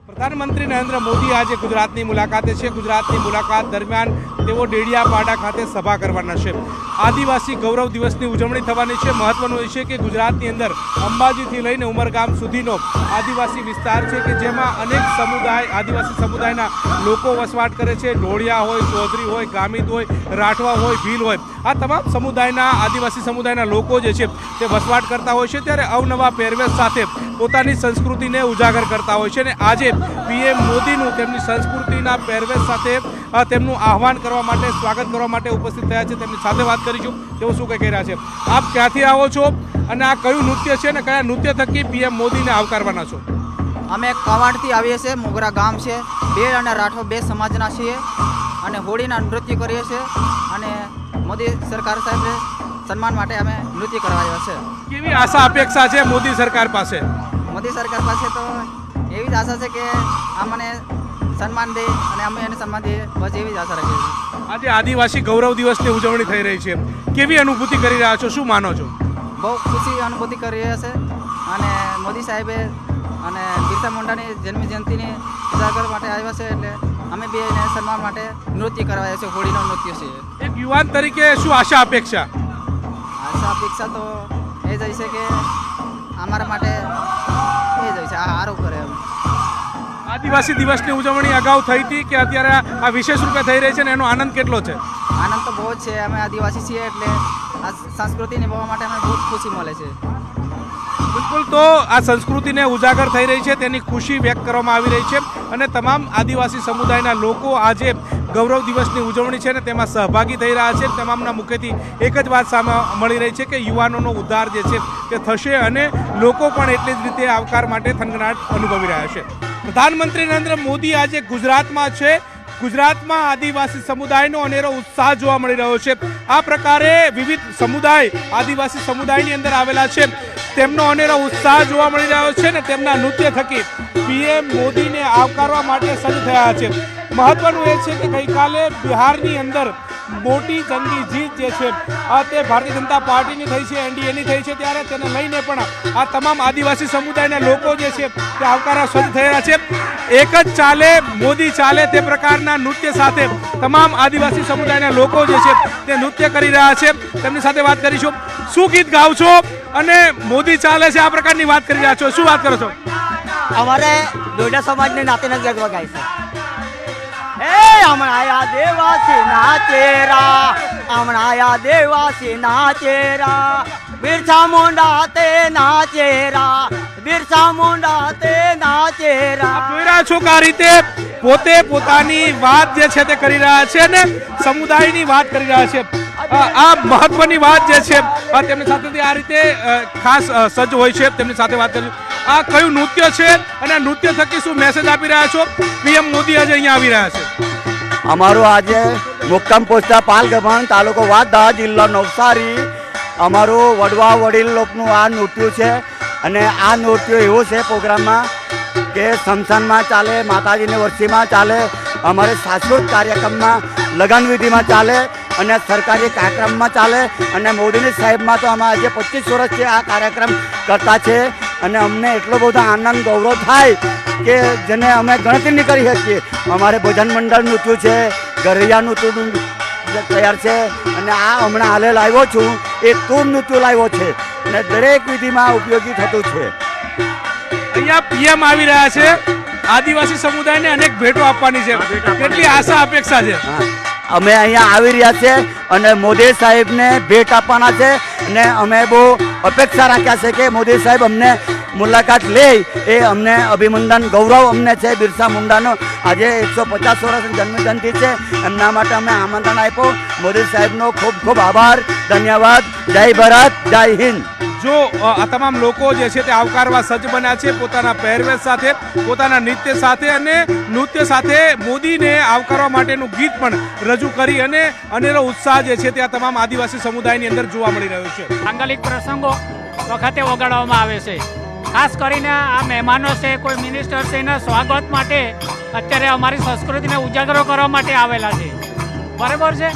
પ્રધાનમંત્રી નરેન્દ્ર મોદી આજે ગુજરાતની મુલાકાતે છે। ગુજરાતની મુલાકાત દરમિયાન તેઓ ડેડિયાપાડા ખાતે સભા કરવાના છે। આદિવાસી ગૌરવ દિવસની ઉજવણી થવાની છે। મહત્વનું એ છે કે ગુજરાતની અંદર અંબાજીથી લઈને ઉમરગામ સુધીનો આદિવાસી વિસ્તાર છે કે જેમાં અનેક સમુદાય આદિવાસી સમુદાયના લોકો વસવાટ કરે છે। ઢોળિયા હોય, ચૌધરી હોય, ગામિત હોય, રાઠવા હોય, ભીલ હોય, આ તમામ સમુદાયના આદિવાસી સમુદાયના લોકો જે છે તે વસવાટ કરતા હોય છે। ત્યારે અવનવા પહેરવેશ સાથે પોતાની સંસ્કૃતિને ઉજાગર કરતા હોય છે અને આજે પીએમ મોદીનું તેમની સંસ્કૃતિના પહેરવેશ સાથે તેમનું આહવાન કરવા માટે, સ્વાગત કરવા માટે ઉપસ્થિત થયા છે। તેમની સાથે વાત કરીશું તેઓ શું કહી રહ્યા છે। આપ ક્યાંથી આવો છો અને આ કયું નૃત્ય છે અને કયા નૃત્ય થકી પીએમ મોદીને આવકારવાના છો? અમે કવાડથી આવીએ છીએ। મોગરા ગામ છે। ભીલ અને રાઠો બે સમાજના છીએ અને હોળીના નૃત્ય કરીએ છીએ અને મોદી સરકાર સાહેબને સન્માન માટે અમે નૃત્ય કરવા આવ્યા છે। કેવી આશા અપેક્ષા છે મોદી સરકાર પાસે? મોદી સરકાર પાસે તો એવી જ આશા છે કે અમને સન્માન દે અને અમે એને સન્માન દઈએ, બસ એવી જ આશા રાખીએ છીએ। આજે આદિવાસી ગૌરવ દિવસની ઉજવણી થઈ રહી છે, કેવી અનુભૂતિ કરી રહ્યા છો, શું માનો છો? બહુ ખુશી અનુભૂતિ કરી રહ્યા છે અને મોદી સાહેબે અને બિરસા મુંડાની જન્મ જયંતિની ઉજાગર માટે આવ્યા છે એટલે અમે બી એને સન્માન માટે નૃત્ય કરવા આવ્યા છે। હોળીનું નૃત્ય છે। એક યુવાન તરીકે શું આશા અપેક્ષા? આશા અપેક્ષા તો એ જ છે કે અમારા માટે એ જ છે સારું કરે એમ। આદિવાસી દિવસની ઉજવણી અગાઉ થઈ હતી કે અત્યારે આ વિશેષ રૂપે થઈ રહી છે ને એનો આનંદ કેટલો છે? આનંદ તો બહુ જ છે। અમે આદિવાસી છીએ એટલે આ સંસ્કૃતિ નિભાવવા માટે અમને બહુ ખુશી મળે છે। બિલકુલ, તો આ સંસ્કૃતિને ઉજાગર થઈ રહી છે તેની ખુશી વ્યક્ત કરવામાં આવી રહી છે અને તમામ આદિવાસી સમુદાયના લોકો આજે ગૌરવ દિવસની ઉજવણી છે ને તેમાં સહભાગી થઈ રહ્યા છે। તમામના મુખેથી એક જ વાત સામે મળી રહી છે કે યુવાનોનો ઉદ્ધાર જે છે તે થશે અને લોકો પણ એટલી જ રીતે આવકાર માટે થનગનાટ અનુભવી રહ્યા છે। પ્રધાનમંત્રી નરેન્દ્ર મોદી આજે ગુજરાતમાં છે। ગુજરાતમાં આદિવાસી સમુદાયનો અનેરો ઉત્સાહ જોવા મળી રહ્યો છે। આ પ્રકારે વિવિધ સમુદાય આદિવાસી સમુદાયની અંદર આવેલા છે, તેમનો અનેરો ઉત્સાહ જોવા મળી રહ્યો છે ને તેમના નૃત્ય થકી પીએમ મોદીને આવકારવા માટે સજ્જ થયા છે। મહત્વનું એ છે કે ગઈકાલે બિહારની અંદર મોટી જંગી જીત જે છે તે ભારતીય જનતા પાર્ટીની થઈ છે, એનડીએની થઈ છે, ત્યારે તેને લઈને પણ આ તમામ આદિવાસી સમુદાયના લોકો જે છે તે આવકારવા સજ્જ થયા છે। એક જ ચાલે મોદી ચાલે તે પ્રકારના નૃત્ય સાથે તમામ આદિવાસી સમુદાયના લોકો જે છે તે નૃત્ય કરી રહ્યા છે। તેમની સાથે વાત કરીશું। શું ગીત ગાવ છો અને મોદી ચાલે છે આ પ્રકારની વાત કરી રહ્યા છો, શું વાત કરો છો? અમારે દોડા સમાજને નાતે નથી ગરબા ગાય છે। હમણાં આયા દેવાસી નાચેરા, હમણાં આયા દેવાસી નાચેરા, બિરસા મુંડા તે નાચેરા, બિરસા મુંડા તે નાચેરા। આપ જોઈ રહ્યા છો કે આ રીતે પોતે પોતાની વાત જે છે તે કરી રહ્યા છે અને સમુદાયની વાત કરી રહ્યા છે। આ મહત્વની વાત જે છે તેમની સાથે આ રીતે ખાસ સજ્જ હોય છે। તેમની સાથે વાત કરી, આ કયું નૃત્ય છે અને આ નૃત્ય થકી શું મેસેજ આપી રહ્યા છો? પીએમ મોદી આજે અહીંયા આવી રહ્યા છે। અમારું આજે મુક્કામ પોસ્ટા પાલગભણ તાલુકો વાદા જિલ્લો નવસારી અમારું વડવા વડીલ લોકનું આ નૃત્ય છે અને આ નૃત્ય એવું છે પ્રોગ્રામમાં કે સ્મશાનમાં ચાલે, માતાજીની વર્ષીમાં ચાલે, અમારે સાંસ્કૃતિક કાર્યક્રમમાં, લગ્ન વિધિમાં ચાલે અને સરકારી કાર્યક્રમમાં ચાલે અને મોદીની સાહેબમાં તો અમે આજે 25 વર્ષથી આ કાર્યક્રમ કરતા છે અને અમને એટલો બધો આનંદ ગૌરવ થાય કે જેને અમે ગણતરી નહીં કરી શકીએ। અમારે ભજન મંડળ નૃત્ય છે, ગરૈયા નૃત્ય તૈયાર છે અને આ હમણાં હાલે લાવ્યો છું એ તૂર નૃત્ય લાવ્યો છે અને દરેક વિધિમાં ઉપયોગી થતું છે। અહીંયા પીએમ આવી રહ્યા છે, આદિવાસી સમુદાયને અનેક ભેટો આપવાની છે, કેટલી આશા અપેક્ષા છે? અમે અહીંયા આવી રહ્યા છે અને મોદી સાહેબને ભેટ આપવાના છે અને અમે બહુ અપેક્ષા રાખ્યા છે કે મોદી સાહેબ અમને મુલાકાત લે એ અમને અભિનંદન ગૌરવ અમને છે। બિરસા મુંડાનો આજે 150 વર્ષની જન્મજયંતિ છે, એમના માટે અમે આમંત્રણ આપ્યું। મોદી સાહેબનો ખૂબ ખૂબ આભાર, ધન્યવાદ। જય ભારત, જય હિન્દ। જો આ તમામ લોકો જે છે તે આવકારવા સજ્જ બન્યા છે પોતાના પહેરવેશ સાથે, પોતાના નૃત્ય સાથે અને નૃત્ય સાથે મોદીને આવકારવા માટેનું ગીત પણ રજૂ કરી અને અનેરો ઉત્સાહ જે છે તે આ તમામ આદિવાસી સમુદાયની અંદર જોવા મળી રહ્યો છે। માંગલિક પ્રસંગો વખતે વગાડવામાં આવે છે। ખાસ કરીને આ મહેમાનો છે, કોઈ મિનિસ્ટર છે, એના સ્વાગત માટે અત્યારે અમારી સંસ્કૃતિને ઉજાગરો કરવા માટે આવેલા છે, બરાબર છે?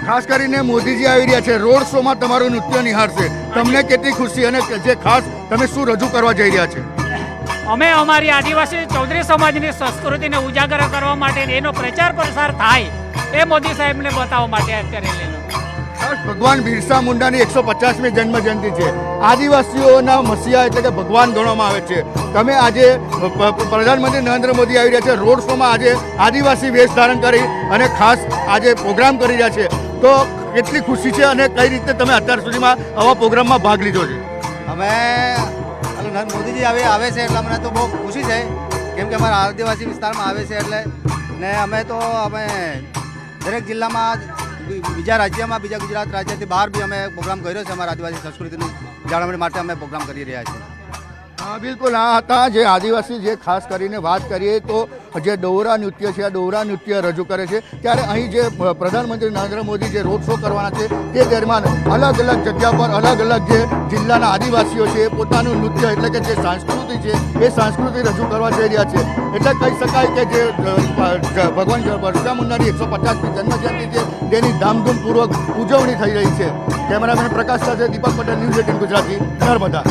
ખાસ કરીને મોદીજી આવી રહ્યા છે, રોડ શોમાં તમારું નૃત્ય નિહાળશે, તમને કેટલી ખુશી અને જે ખાસ તમે શું રજૂ કરવા જઈ રહ્યા છે? અમે અમારી આદિવાસી ચૌધરી સમાજની સંસ્કૃતિને ઉજાગર કરવા માટે એનો પ્રચાર પ્રસાર થાય એ મોદી સાહેબને બતાવવા માટે અત્યારે લેલો. ભગવાન બિરસા મુંડાની 150મી જન્મ જયંતિ છે. આદિવાસીઓના મસીહા એટલે કે ભગવાન ગણવામાં આવે છે. તમે આજે પ્રધાનમંત્રી નરેન્દ્ર મોદી આવી રહ્યા છે રોડ શોમાં આજે આદિવાસી વેશ ધારણ કરી અને ખાસ આજે પ્રોગ્રામ કરી રહ્યા છે, તો કેટલી ખુશી છે અને કઈ રીતે તમે અત્યાર સુધીમાં આવા પ્રોગ્રામમાં ભાગ લીધો છે? અમે મોદીજી આવે છે એટલે અમને તો બહુ ખુશી છે, કેમ કે અમારા આદિવાસી વિસ્તારમાં આવે છે એટલે ને અમે દરેક જિલ્લામાં બીજા રાજ્યમાં બીજા ગુજરાત રાજ્યથી બહાર બી અમે પ્રોગ્રામ કર્યો છે. અમારા આદિવાસી સંસ્કૃતિની જાળવણી માટે અમે પ્રોગ્રામ કરી રહ્યા છીએ. હા, બિલકુલ. આ હતા જે આદિવાસી જે ખાસ કરીને વાત કરીએ તો જે ડોરા નૃત્ય છે, આ ડોરા નૃત્ય રજૂ કરે છે. ત્યારે અહીં જે પ્રધાનમંત્રી નરેન્દ્ર મોદી જે રોડ શો કરવાના છે તે દરમિયાન અલગ અલગ જગ્યા પર અલગ અલગ જે જિલ્લાના આદિવાસીઓ છે એ પોતાનું નૃત્ય એટલે કે જે સંસ્કૃતિ છે એ સંસ્કૃતિ રજૂ કરવા જઈ રહ્યા છે. એટલે કહી શકાય કે જે ભગવાન બિરસા મુંડાની 150મી જન્મજયંતિ છે તેની ધામધૂમપૂર્વક ઉજવણી થઈ રહી છે. કેમેરામેન પ્રકાશ સાથે દીપક પટેલ, ન્યૂઝ 18 ગુજરાતી, નર્મદા.